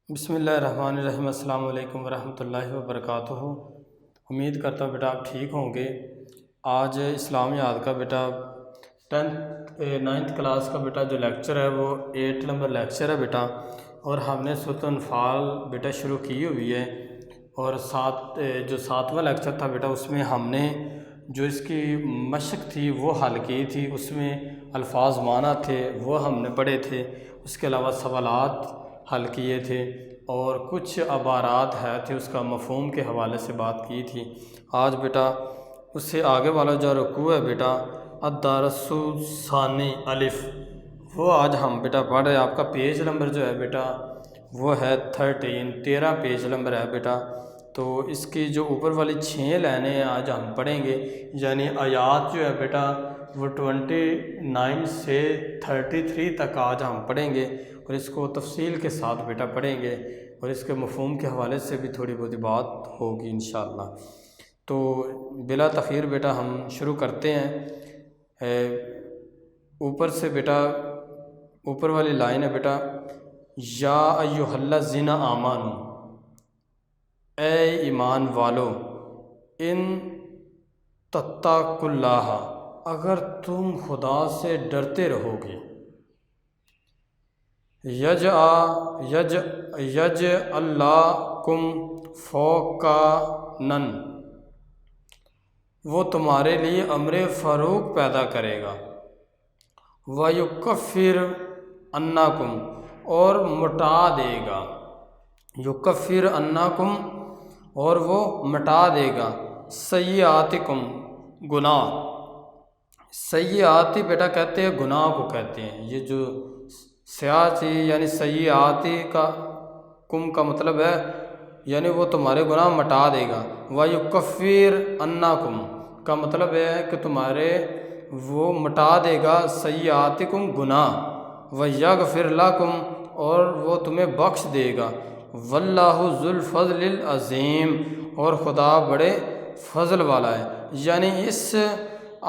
بسم اللہ الرحمن الرحیم۔ السلام علیکم ورحمۃ اللہ وبرکاتہ۔ امید کرتا ہوں بیٹا آپ ٹھیک ہوں گے۔ آج اسلامیات کا بیٹا 9th کلاس کا بیٹا جو لیکچر ہے وہ 8 نمبر لیکچر ہے بیٹا، اور ہم نے سورۃ الانفال بیٹا شروع کی ہوئی ہے، اور جو 7واں لیکچر تھا بیٹا اس میں ہم نے جو اس کی مشق تھی وہ حل کی تھی، اس میں الفاظ معنی تھے وہ ہم نے پڑھے تھے، اس کے علاوہ سوالات حل کیے تھے، اور کچھ عبارات ہے تھے اس کا مفہوم کے حوالے سے بات کی تھی۔ آج بیٹا اس سے آگے والا جو رکوع ہے بیٹا الدرس الثانی الف، وہ آج ہم بیٹا پڑھ رہے ہیں۔ آپ کا پیج نمبر جو ہے بیٹا وہ ہے 13 پیج نمبر ہے بیٹا۔ تو اس کی جو اوپر والی 6 لائنیں ہیں آج ہم پڑھیں گے، یعنی آیات جو ہے بیٹا وہ 29 سے 33 تک آج ہم پڑھیں گے، اور اس کو تفصیل کے ساتھ بیٹا پڑھیں گے، اور اس کے مفہوم کے حوالے سے بھی تھوڑی بہت بات ہوگی انشاءاللہ۔ تو بلا تاخیر بیٹا ہم شروع کرتے ہیں۔ اوپر سے بیٹا اوپر والی لائن ہے بیٹا یا ایھا الذین آمنوا، اے ایمان والو، ان تتقوا اللہ، اگر تم خدا سے ڈرتے رہو گے، یجعل لکم فرقانا، وہ تمہارے لیے امر فروخ پیدا کرے گا، ویکفر عنکم، اور مٹا دے گا، یکفر عنکم، اور وہ مٹا دے گا، سیئاتکم، گناہ۔ سیئاتی بیٹا کہتے ہیں گناہ کو کہتے ہیں، یہ جو سیاسی یعنی سیئاتی کا کم کا مطلب ہے یعنی وہ تمہارے گناہ مٹا دے گا، ویکفر عنکم کا مطلب ہے کہ تمہارے وہ مٹا دے گا سیئاتکم، گناہ، ویغفر لکم، اور وہ تمہیں بخش دے گا، واللہ ذو الفضل العظیم، اور خدا بڑے فضل والا ہے۔ یعنی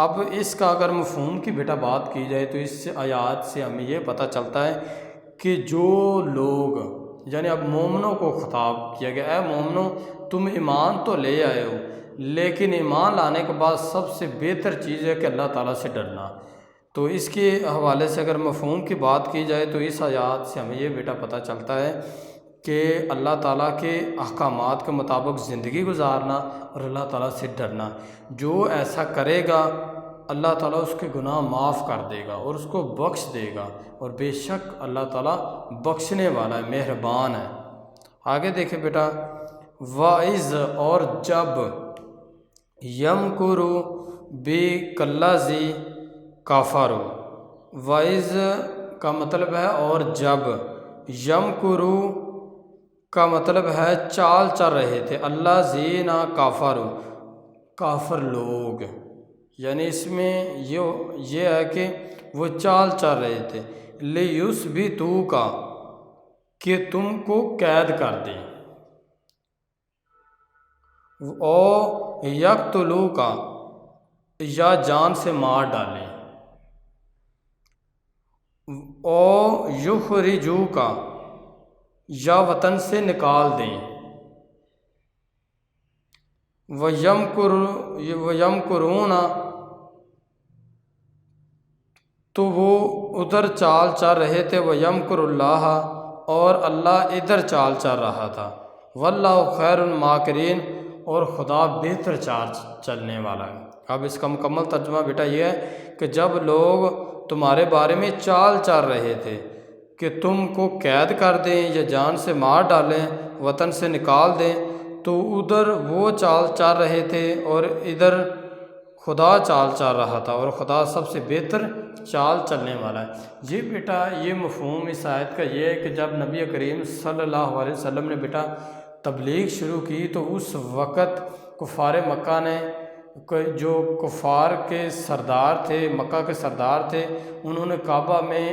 اب اس کا اگر مفہوم کی بیٹا بات کی جائے تو اس آیات سے ہمیں یہ پتہ چلتا ہے کہ جو لوگ، یعنی اب مومنوں کو خطاب کیا گیا، اے مومنوں تم ایمان تو لے آئے ہو، لیکن ایمان لانے کے بعد سب سے بہتر چیز ہے کہ اللہ تعالیٰ سے ڈرنا۔ تو اس کے حوالے سے اگر مفہوم کی بات کی جائے تو اس آیات سے ہمیں یہ بیٹا پتہ چلتا ہے کہ اللہ تعالیٰ کے احکامات کے مطابق زندگی گزارنا اور اللہ تعالیٰ سے ڈرنا۔ جو ایسا کرے گا اللہ تعالیٰ اس کے گناہ معاف کر دے گا اور اس کو بخش دے گا، اور بے شک اللہ تعالیٰ بخشنے والا ہے، مہربان ہے۔ آگے دیکھیں بیٹا وَإِذْ، اور جب، یمکر بک الذی کفروا، وَإِذْ کا مطلب ہے اور جب، یمکرو کا مطلب ہے چال چل رہے تھے، الذین کفروا، کافر لوگ، یعنی اس میں یہ ہے کہ وہ چال چل رہے تھے، لیثبتوک، کہ تم کو قید کر دیں، او یقتلوک، یا جان سے مار ڈالیں، او یخرجوک، یا وطن سے نکال دیں، وَيَمْكُرُونَ، تو وہ ادھر چال چل رہے تھے، وَيَمْكُرُ اللَّهُ، اور اللہ ادھر چال چل رہا تھا، وَاللَّهُ خَيْرُ الْمَاكِرِينَ، اور خدا بہتر چال چلنے والا ہے۔ اب اس کا مکمل ترجمہ بیٹا یہ ہے کہ جب لوگ تمہارے بارے میں چال چل رہے تھے کہ تم کو قید کر دیں یا جان سے مار ڈالیں، وطن سے نکال دیں، تو ادھر وہ چال چل رہے تھے اور ادھر خدا چال چل رہا تھا، اور خدا سب سے بہتر چال چلنے والا ہے۔ یہ بیٹا یہ مفہوم اس آیت کا یہ ہے کہ جب نبی کریم صلی اللہ علیہ وسلم نے بیٹا تبلیغ شروع کی تو اس وقت کفار مکہ نے، جو کفار کے سردار تھے، مکہ کے سردار تھے، انہوں نے کعبہ میں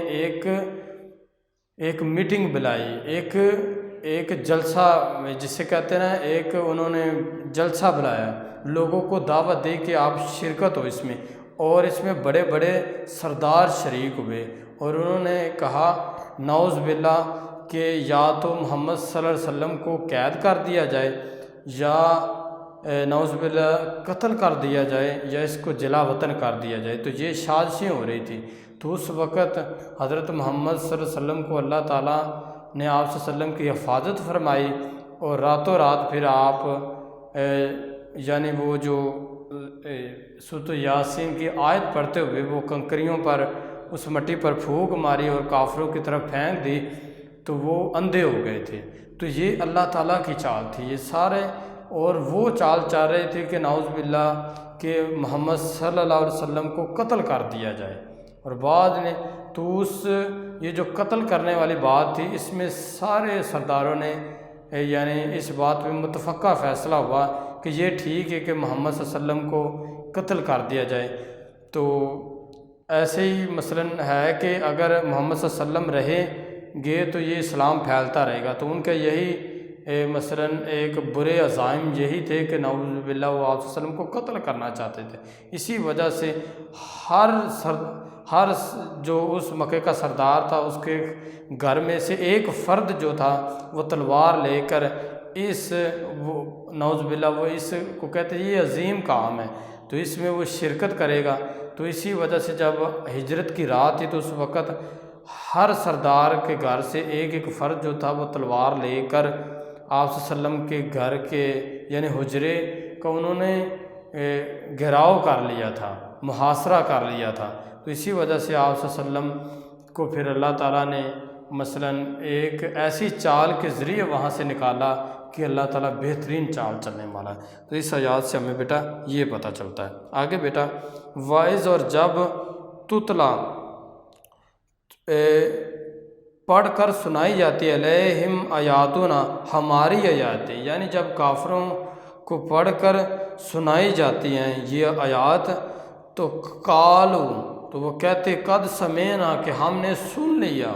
ایک میٹنگ بلائی، ایک جلسہ جسے کہتے ہیں نا، ایک انہوں نے جلسہ بلایا، لوگوں کو دعوت دی کہ آپ شرکت ہو اس میں، اور اس میں بڑے بڑے سردار شریک ہوئے، اور انہوں نے کہا نعوذ باللہ کہ یا تو محمد صلی اللہ علیہ وسلم کو قید کر دیا جائے یا نعوذ باللہ قتل کر دیا جائے یا اس کو جلا وطن کر دیا جائے۔ تو یہ سازشیں ہو رہی تھی۔ تو اس وقت حضرت محمد صلی اللہ علیہ وسلم کو اللہ تعالیٰ نے آپ صلی اللہ علیہ وسلم کی حفاظت فرمائی، اور راتوں رات پھر آپ یعنی وہ جو سورۃ یاسین کی آیت پڑھتے ہوئے وہ کنکریوں پر اس مٹی پر پھونک ماری اور کافروں کی طرف پھینک دی تو وہ اندھے ہو گئے تھے۔ تو یہ اللہ تعالیٰ کی چال تھی یہ سارے، اور وہ چال چاہ رہے تھے کہ نعوذ باللہ کہ محمد صلی اللہ علیہ وسلم کو قتل کر دیا جائے۔ اور بعد نے تو یہ جو قتل کرنے والی بات تھی اس میں سارے سرداروں نے یعنی اس بات میں متفقہ فیصلہ ہوا کہ یہ ٹھیک ہے کہ محمد صلی اللہ علیہ وسلم کو قتل کر دیا جائے۔ تو ایسے ہی مثلاً ہے کہ اگر محمد صلی اللہ علیہ وسلم رہیں گے تو یہ اسلام پھیلتا رہے گا۔ تو ان کا یہی مثلاً ایک برے عزائم یہی تھے کہ نعوذ باللہ وہ آپ صلی اللہ علیہ وسلم کو قتل کرنا چاہتے تھے۔ اسی وجہ سے ہر جو اس مکے کا سردار تھا اس کے گھر میں سے ایک فرد جو تھا وہ تلوار لے کر نعوذ باللہ وہ اس کو کہتے ہیں یہ عظیم کام ہے تو اس میں وہ شرکت کرے گا۔ تو اسی وجہ سے جب ہجرت کی رات تھی تو اس وقت ہر سردار کے گھر سے ایک ایک فرد جو تھا وہ تلوار لے کر آپ صلی اللہ علیہ وسلم کے گھر کے یعنی حجرے کا انہوں نے گھیراؤ کر لیا تھا، محاصرہ کر لیا تھا۔ تو اسی وجہ سے آپ صلی اللہ علیہ وسلم کو پھر اللہ تعالیٰ نے مثلاً ایک ایسی چال کے ذریعے وہاں سے نکالا کہ اللہ تعالیٰ بہترین چال چلنے والا ہے۔ تو اس آیات سے ہمیں بیٹا یہ پتہ چلتا ہے۔ آگے بیٹا واعظ اور جب تتلا پڑھ کر سنائی جاتی ہے علیہم آیاتنا ہماری آیاتیں، یعنی جب کافروں کو پڑھ کر سنائی جاتی ہیں یہ آیات تو قالو تو وہ کہتے قد سمعنا کہ ہم نے سن لیا،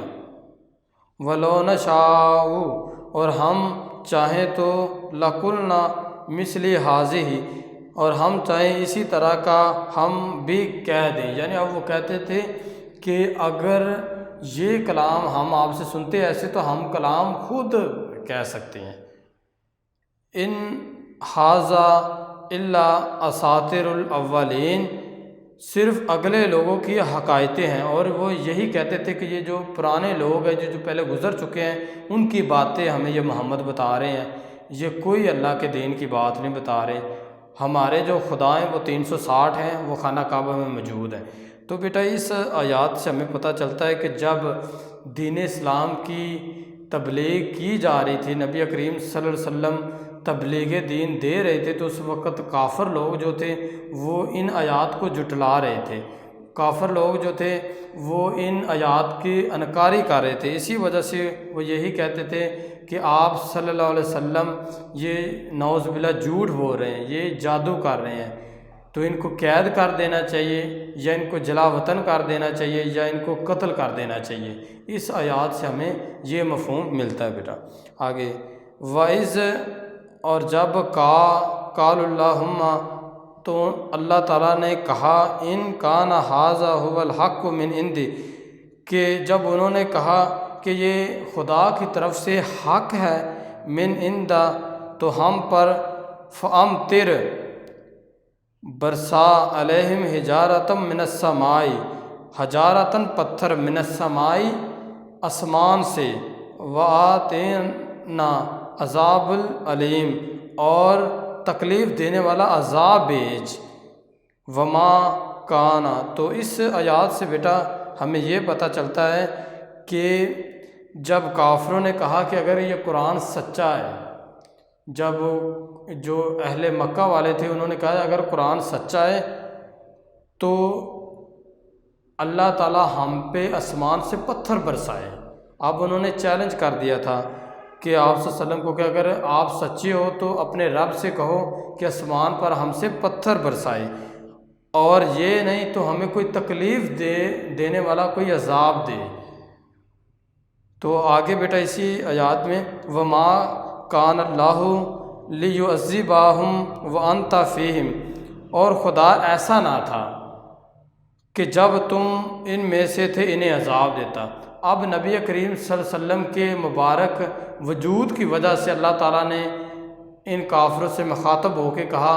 ولو نشاء اور ہم چاہیں تو لقلنا مثل ہذہ اور ہم چاہیں اسی طرح کا ہم بھی کہہ دیں۔ یعنی اب وہ کہتے تھے کہ اگر یہ کلام ہم آپ سے سنتے ایسے تو ہم کلام خود کہہ سکتے ہیں۔ ان ھذا الا اساطیر الاولین صرف اگلے لوگوں کی حکایتیں ہیں، اور وہ یہی کہتے تھے کہ یہ جو پرانے لوگ ہیں جو پہلے گزر چکے ہیں ان کی باتیں ہمیں یہ محمد بتا رہے ہیں، یہ کوئی اللہ کے دین کی بات نہیں بتا رہے۔ ہمارے جو خدا ہیں وہ 360 ہیں، وہ خانہ کعبہ میں موجود ہیں۔ تو بیٹا اس آیات سے ہمیں پتہ چلتا ہے کہ جب دین اسلام کی تبلیغ کی جا رہی تھی، نبی کریم صلی اللہ علیہ وسلم تبلیغ دین دے رہے تھے تو اس وقت کافر لوگ جو تھے وہ ان آیات کو جھٹلا رہے تھے، کافر لوگ جو تھے وہ ان آیات کی انکاری کر رہے تھے۔ اسی وجہ سے وہ یہی کہتے تھے کہ آپ صلی اللہ علیہ وسلم یہ نعوذ باللہ جھوٹ بول رہے ہیں، یہ جادو کر رہے ہیں، تو ان کو قید کر دینا چاہیے یا ان کو جلا وطن کر دینا چاہیے یا ان کو قتل کر دینا چاہیے۔ اس آیات سے ہمیں یہ مفہوم ملتا ہے بیٹا۔ آگے وَإِذْ اور جب قال اللہم تو اللہ تعالیٰ نے کہا ان کان ھذا ھو الحق من عندی کہ جب انہوں نے کہا کہ یہ خدا کی طرف سے حق ہے من عندہ تو ہم پر فامطر برسا علیہم حجارۃ من السماء حجارۃ پتھر من السماء آسمان سے وآتینا عذاب العلیم اور تکلیف دینے والا عذاب بھیج وما کانا۔ تو اس آیات سے بیٹا ہمیں یہ پتہ چلتا ہے کہ جب کافروں نے کہا کہ اگر یہ قرآن سچا ہے، جب جو اہل مکہ والے تھے انہوں نے کہا اگر قرآن سچا ہے تو اللہ تعالیٰ ہم پہ آسمان سے پتھر برسائے۔ اب انہوں نے چیلنج کر دیا تھا کہ آپ صلی اللہ علیہ وسلم کو کہ اگر آپ سچے ہو تو اپنے رب سے کہو کہ آسمان پر ہم سے پتھر برسائے، اور یہ نہیں تو ہمیں کوئی تکلیف دینے والا کوئی عذاب دے۔ تو آگے بیٹا اسی آیات میں وما کان اللہ لیعذبہم وانت فیہم، اور خدا ایسا نہ تھا کہ جب تم ان میں سے تھے انہیں عذاب دیتا۔ اب نبی کریم صلی اللہ علیہ وسلم کے مبارک وجود کی وجہ سے اللہ تعالیٰ نے ان کافروں سے مخاطب ہو کے کہا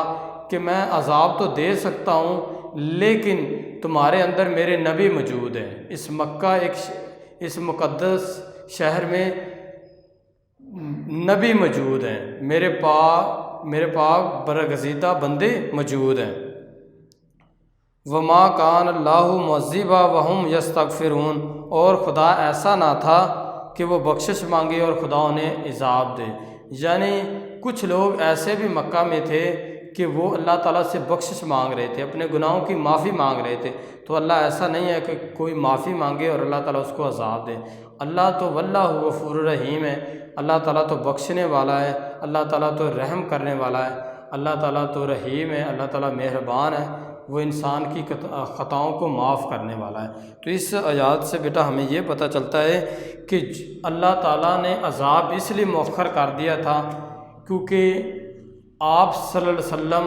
کہ میں عذاب تو دے سکتا ہوں لیکن تمہارے اندر میرے نبی موجود ہیں۔ اس مکہ اس مقدس شہر میں نبی موجود ہیں، میرے پاک برگزیدہ بندے موجود ہیں۔ وما کان اللہ معذبا وہم یستغفرون، اور خدا ایسا نہ تھا کہ وہ بخشش مانگے اور خدا انہیں عذاب دے۔ یعنی کچھ لوگ ایسے بھی مکہ میں تھے کہ وہ اللہ تعالیٰ سے بخشش مانگ رہے تھے، اپنے گناہوں کی معافی مانگ رہے تھے، تو اللہ ایسا نہیں ہے کہ کوئی معافی مانگے اور اللہ تعالیٰ اس کو عذاب دے۔ اللہ تو واللہ غفور الرحیم ہے، اللہ تعالیٰ تو بخشنے والا ہے، اللہ تعالیٰ تو رحم کرنے والا ہے، اللہ تعالیٰ تو رحیم ہے، اللہ تعالیٰ مہربان ہے، وہ انسان کی خطاؤں کو معاف کرنے والا ہے۔ تو اس آیات سے بیٹا ہمیں یہ پتہ چلتا ہے کہ اللہ تعالیٰ نے عذاب اس لیے مؤخر کر دیا تھا کیونکہ آپ صلی اللہ علیہ وسلم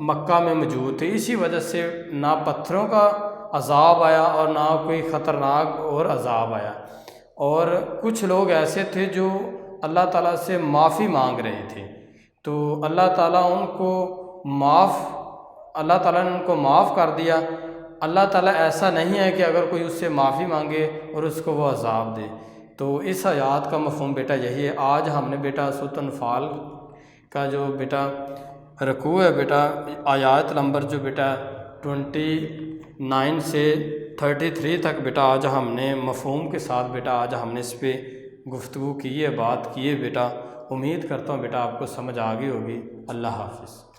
مکہ میں موجود تھے، اسی وجہ سے نہ پتھروں کا عذاب آیا اور نہ کوئی خطرناک اور عذاب آیا۔ اور کچھ لوگ ایسے تھے جو اللہ تعالیٰ سے معافی مانگ رہے تھے، تو اللہ تعالیٰ نے ان کو معاف کر دیا۔ اللہ تعالیٰ ایسا نہیں ہے کہ اگر کوئی اس سے معافی مانگے اور اس کو وہ عذاب دے۔ تو اس آیات کا مفہوم بیٹا یہی ہے۔ آج ہم نے بیٹا سورۃ انفال کا جو بیٹا رکوع ہے بیٹا، آیات نمبر جو بیٹا 29 سے 33 تک بیٹا آج ہم نے مفہوم کے ساتھ بیٹا آج ہم نے اس پہ گفتگو کی ہے، بات کی ہے بیٹا۔ امید کرتا ہوں بیٹا آپ کو سمجھ آ گئی ہوگی۔ اللہ حافظ۔